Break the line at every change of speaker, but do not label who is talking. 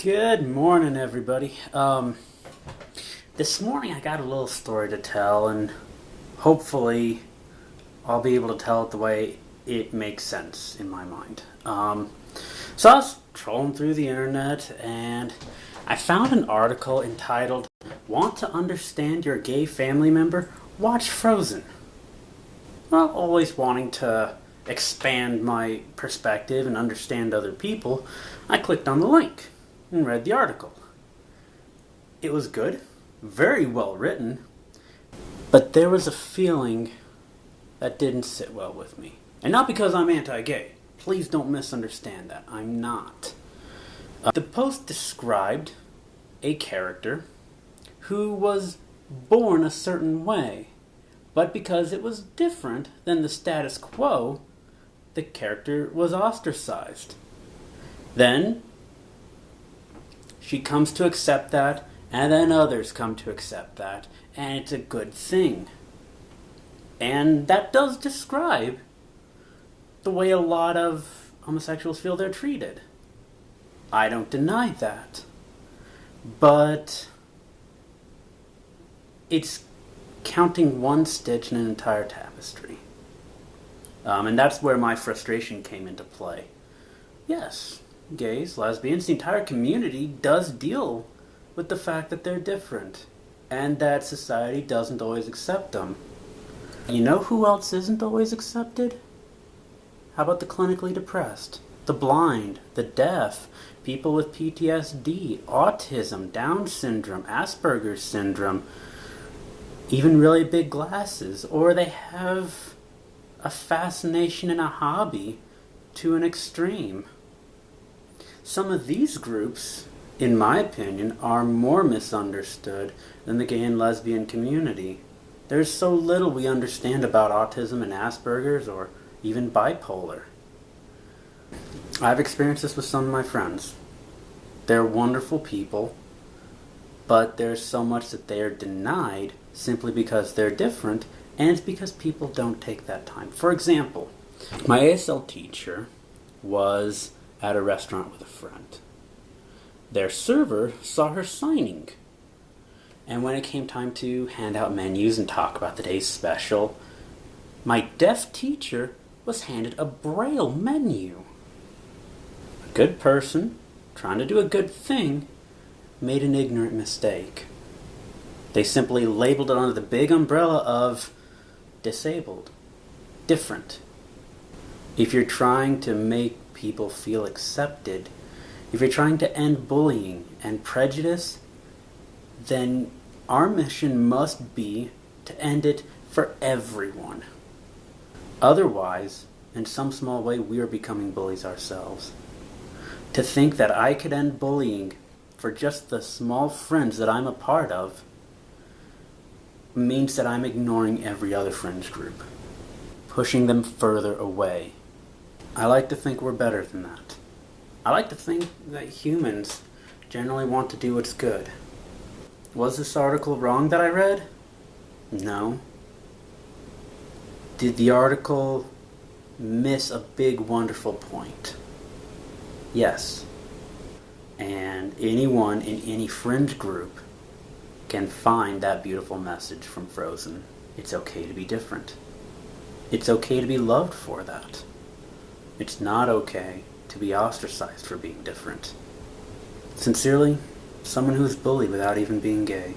Good morning, everybody. This morning I got a little story to tell, and hopefully I'll be able to tell it the way it makes sense in my mind. So I was trolling through the internet, and I found an article entitled, "Want to Understand Your Gay Family Member? Watch Frozen." Well, always wanting to expand my perspective and understand other people, I clicked on the link and read the article. It was good, very well written, but there was a feeling that didn't sit well with me. And not because I'm anti-gay. Please don't misunderstand that. I'm not. The post described a character who was born a certain way, but because it was different than the status quo, the character was ostracized. Then she comes to accept that, and then others come to accept that, and it's a good thing. And that does describe the way a lot of homosexuals feel they're treated. I don't deny that. But it's counting one stitch in an entire tapestry. And that's where my frustration came into play. Yes, gays, lesbians, the entire community does deal with the fact that they're different, and that society doesn't always accept them. You know who else isn't always accepted? How about the clinically depressed, the blind, the deaf, people with PTSD, autism, Down syndrome, Asperger's syndrome, even really big glasses, or they have a fascination and a hobby to an extreme. Some of these groups, in my opinion, are more misunderstood than the gay and lesbian community. There's so little we understand about autism and Asperger's or even bipolar. I've experienced this with some of my friends. They're wonderful people, but there's so much that they are denied simply because they're different, and it's because people don't take that time. For example, my ASL teacher was at a restaurant with a friend. Their server saw her signing, and when it came time to hand out menus and talk about the day's special, my deaf teacher was handed a Braille menu. A good person, trying to do a good thing, made an ignorant mistake. They simply labeled it under the big umbrella of disabled, different. If you're trying to make people feel accepted, if you're trying to end bullying and prejudice, then our mission must be to end it for everyone. Otherwise, in some small way, we are becoming bullies ourselves. To think that I could end bullying for just the small friends that I'm a part of means that I'm ignoring every other friends group, pushing them further away. I like to think we're better than that. I like to think that humans generally want to do what's good. Was this article wrong that I read? No. Did the article miss a big, wonderful point? Yes. And anyone in any fringe group can find that beautiful message from Frozen. It's okay to be different. It's okay to be loved for that. It's not okay to be ostracized for being different. Sincerely, someone who's bullied without even being gay.